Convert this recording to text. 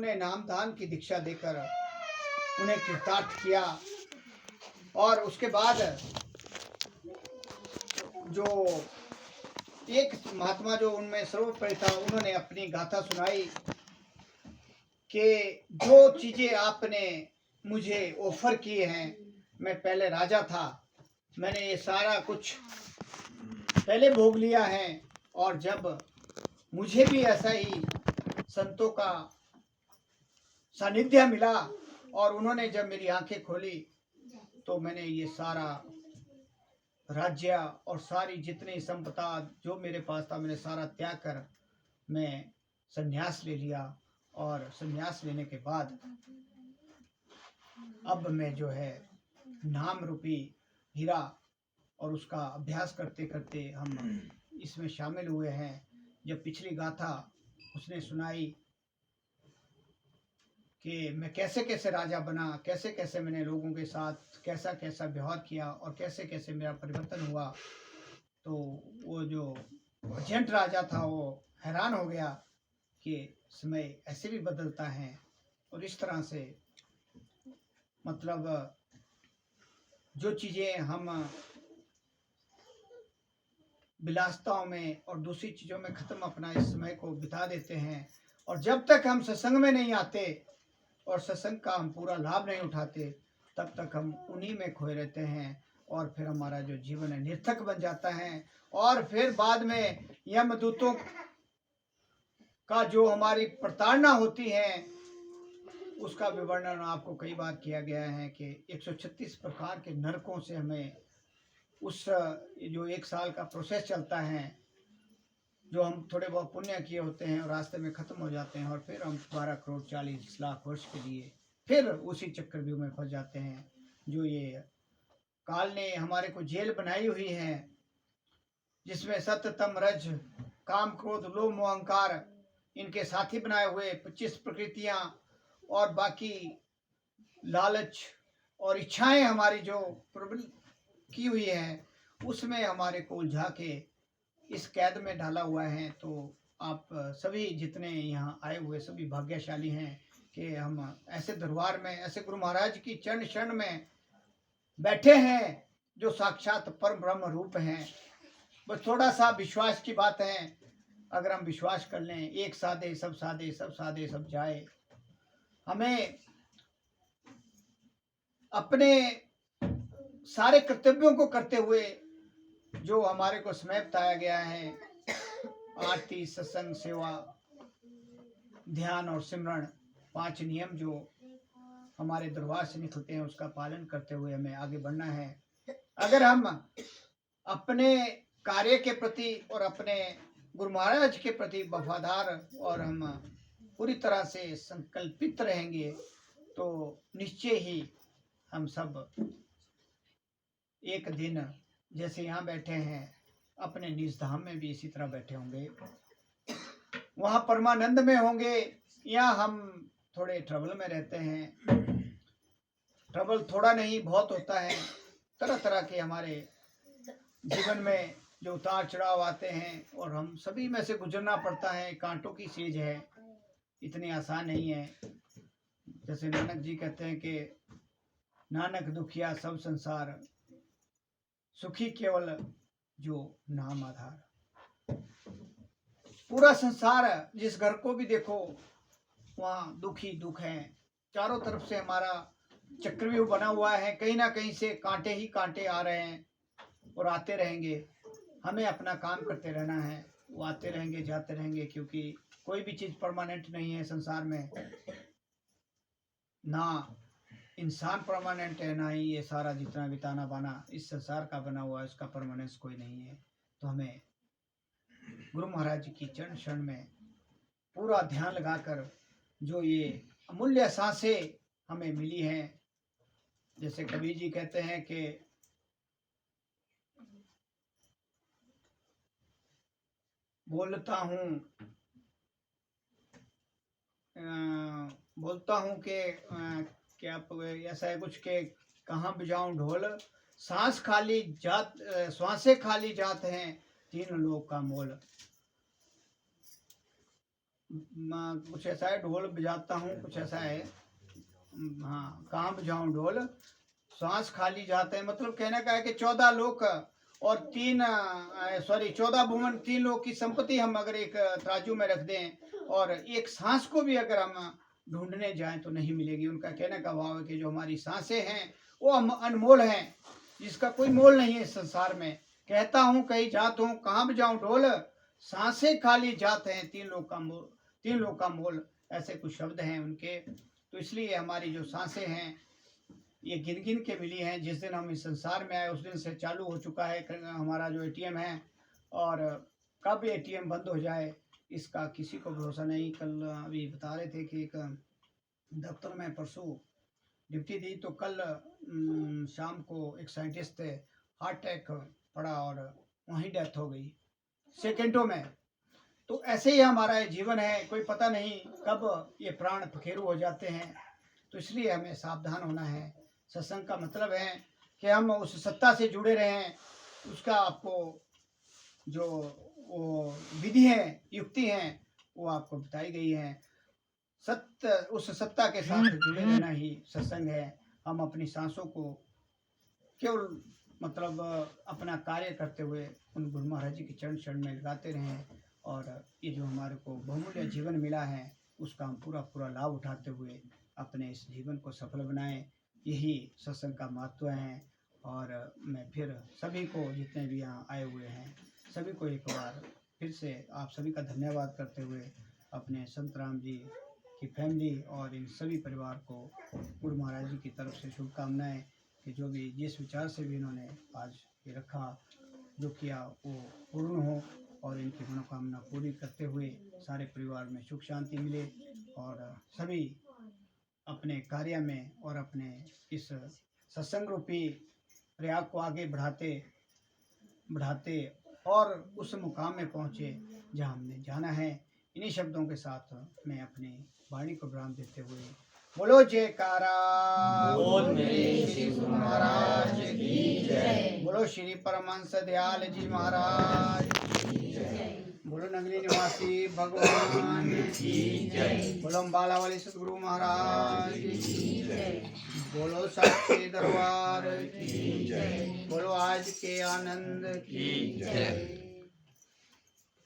उन्हें नामदान की दीक्षा देकर उन्हें कृतार्थ किया। और उसके बाद जो एक महात्मा जो उनमें सर्वोपरि था, उन्होंने अपनी गाथा सुनाई कि जो चीजें आपने मुझे ऑफर किए हैं, मैं पहले राजा था, मैंने ये सारा कुछ पहले भोग लिया है। और जब मुझे भी ऐसा ही संतों का सानिध्य मिला और उन्होंने जब मेरी आंखें खोली, तो मैंने ये सारा राज्य और सारी जितनी संपदा जो मेरे पास था, मैंने सारा त्याग कर मैं संन्यास ले लिया। और संन्यास लेने के बाद अब मैं जो है नाम रूपी हीरा और उसका अभ्यास करते करते हम इसमें शामिल हुए हैं। जब पिछली गाथा उसने सुनाई कि मैं कैसे कैसे राजा बना, कैसे कैसे मैंने लोगों के साथ कैसा कैसा व्यवहार किया और कैसे कैसे मेरा परिवर्तन हुआ, तो वो जो एजेंट राजा था वो हैरान हो गया कि समय ऐसे भी बदलता है। और इस तरह से मतलब जो चीज़ें हम विलासिताओं में और दूसरी चीज़ों में ख़त्म अपना इस समय को बिता देते हैं, और जब तक हम सत्संग में नहीं आते और सत्संग का हम पूरा लाभ नहीं उठाते, तब तक हम उन्हीं में खोए रहते हैं। और फिर हमारा जो जीवन है निर्थक बन जाता है। और फिर बाद में यमदूतों का जो हमारी प्रताड़ना होती है, उसका विवरण आपको कई बार किया गया है कि 136 प्रकार के नरकों से हमें उस जो 1 साल का प्रोसेस चलता है, जो हम थोड़े बहुत पुण्य किए होते हैं और रास्ते में ख़त्म हो जाते हैं, और फिर हम 12 करोड़ 40 लाख वर्ष के लिए फिर उसी चक्रव्यूह में फंस जाते हैं, जो ये काल ने हमारे को जेल बनाई हुई है, जिसमें सत्य तम रज काम क्रोध लोभ मोह अहंकार इनके साथी बनाए हुए 25 प्रकृतियां और बाकी लालच और इच्छाएं हमारी जो प्रबल की हुई है, उसमें हमारे को उलझा के इस कैद में डाला हुआ है। तो आप सभी जितने यहाँ आए हुए सभी भाग्यशाली हैं कि हम ऐसे दरबार में, ऐसे गुरु महाराज की चरण शरण में बैठे हैं जो साक्षात परम ब्रह्म रूप हैं। बस थोड़ा सा विश्वास की बात है, अगर हम विश्वास कर लें, एक साधे सब साधे, सब साधे सब जाए। हमें अपने सारे कर्तव्यों को करते हुए जो हमारे को समय बताया गया है, आरती, सत्संग, सेवा, ध्यान और सिमरण, 5 नियम जो हमारे दरबार से निकलते हैं, उसका पालन करते हुए हमें आगे बढ़ना है। अगर हम अपने कार्य के प्रति और अपने गुरु महाराज के प्रति वफादार और हम पूरी तरह से संकल्पित रहेंगे, तो निश्चय ही हम सब एक दिन जैसे यहाँ बैठे हैं, अपने निज धाम में भी इसी तरह बैठे होंगे, वहाँ परमानंद में होंगे। या हम थोड़े ट्रबल में रहते हैं, ट्रबल थोड़ा नहीं बहुत होता है, तरह तरह के हमारे जीवन में जो उतार चढ़ाव आते हैं और हम सभी में से गुजरना पड़ता है। कांटों की सीज है, इतनी आसान नहीं है। जैसे नानक जी कहते हैं कि नानक दुखिया सब संसार, सुखी केवल जो नाम आधार। पूरा संसार, जिस घर को भी देखो वहाँ दुख ही दुख है। चारों तरफ से हमारा चक्रव्यूह बना हुआ है, कहीं ना कहीं से कांटे ही कांटे आ रहे हैं और आते रहेंगे। हमें अपना काम करते रहना है, वो आते रहेंगे जाते रहेंगे, क्योंकि कोई भी चीज़ परमानेंट नहीं है संसार में। ना इंसान परमानेंट है, ना ही ये सारा जितना भी ताना बाना इस संसार का बना हुआ है, इसका परमानेंस कोई नहीं है। तो हमें गुरु महाराज की चरण शरण में पूरा ध्यान लगाकर जो ये अमूल्य सांसें हमें मिली हैं, जैसे कबीर जी कहते हैं कि बोलता हूँ कि क्या ऐसा है कुछ के कहाँ बजाऊं ढोल, सांस खाली जात श्वासें खाली जात हैं, 3 लोक का मोल। कुछ ऐसा है, ढोल बजाता हूँ, कुछ ऐसा है, हाँ, कहाँ बजाऊं ढोल, सांस खाली जाते हैं। मतलब कहने का है कि 14 लोक और 14 भुवन, 3 लोक की संपत्ति हम अगर एक तराजू में रख दें और एक सांस को भी अगर हम ढूंढने जाएं तो नहीं मिलेगी। उनका कहने का भाव है कि जो हमारी सांसें हैं वो अनमोल हैं, जिसका कोई मोल नहीं है इस संसार में। कहता हूँ कहीं जात हूँ, कहाँ बजाऊं ढोल, सांसें खाली जात हैं, 3 लोक का मोल, ऐसे कुछ शब्द हैं उनके। तो इसलिए हमारी जो सांसें हैं ये गिन गिन के मिली हैं। जिस दिन हम इस संसार में आए उस दिन से चालू हो चुका है हमारा जो एटीएम है, और कब एटीएम बंद हो जाए इसका किसी को भरोसा नहीं। कल अभी बता रहे थे कि एक दफ्तर में परसों ड्यूटी दी, तो कल शाम को एक साइंटिस्ट थे, हार्ट अटैक पड़ा और वहीं डेथ हो गई सेकेंडों में। तो ऐसे ही हमारा जीवन है, कोई पता नहीं कब ये प्राण पखेरु हो जाते हैं। तो इसलिए हमें सावधान होना है। सत्संग का मतलब है कि हम उस सत्ता से जुड़े रहें, उसका आपको जो वो विधि है, युक्ति है, वो आपको बताई गई है। सत्य, उस सत्ता के साथ जुड़े रहना ही सत्संग है। हम अपनी सांसों को केवल मतलब अपना कार्य करते हुए उन गुरु महाराज जी के चरण शरण में लगाते रहें, और ये जो हमारे को बहुमूल्य जीवन मिला है उसका हम पूरा लाभ उठाते हुए अपने इस जीवन को सफल बनाएं। यही सत्संग का महत्व है। और मैं फिर सभी को, जितने भी यहाँ आए हुए हैं, सभी को एक बार फिर से आप सभी का धन्यवाद करते हुए अपने संत राम जी की फैमिली और इन सभी परिवार को गुरु महाराज जी की तरफ से शुभकामनाएं कि जो भी जिस विचार से भी इन्होंने आज ये रखा, जो किया, वो पूर्ण हो और इनकी मनोकामना पूरी करते हुए सारे परिवार में सुख शांति मिले, और सभी अपने कार्य में और अपने इस सत्संग रूपी प्रयाग को आगे बढ़ाते और उस मुकाम में पहुँचे जहाँ हमने जाना है। इन्हीं शब्दों के साथ मैं अपनी वाणी को विराम देते हुए, बोलो जयकारा, बोल मेरे श्री गुरु महाराज की जय। बोलो श्री परमहंस दयाल जी महाराज की जय। बोलो नगरी निवासी भगवान की जय। बोलो अम्बाला वाले सदगुरु महाराज की जय। बोलो साक्षी दरबार की जय। बोलो आज के आनंद की जय।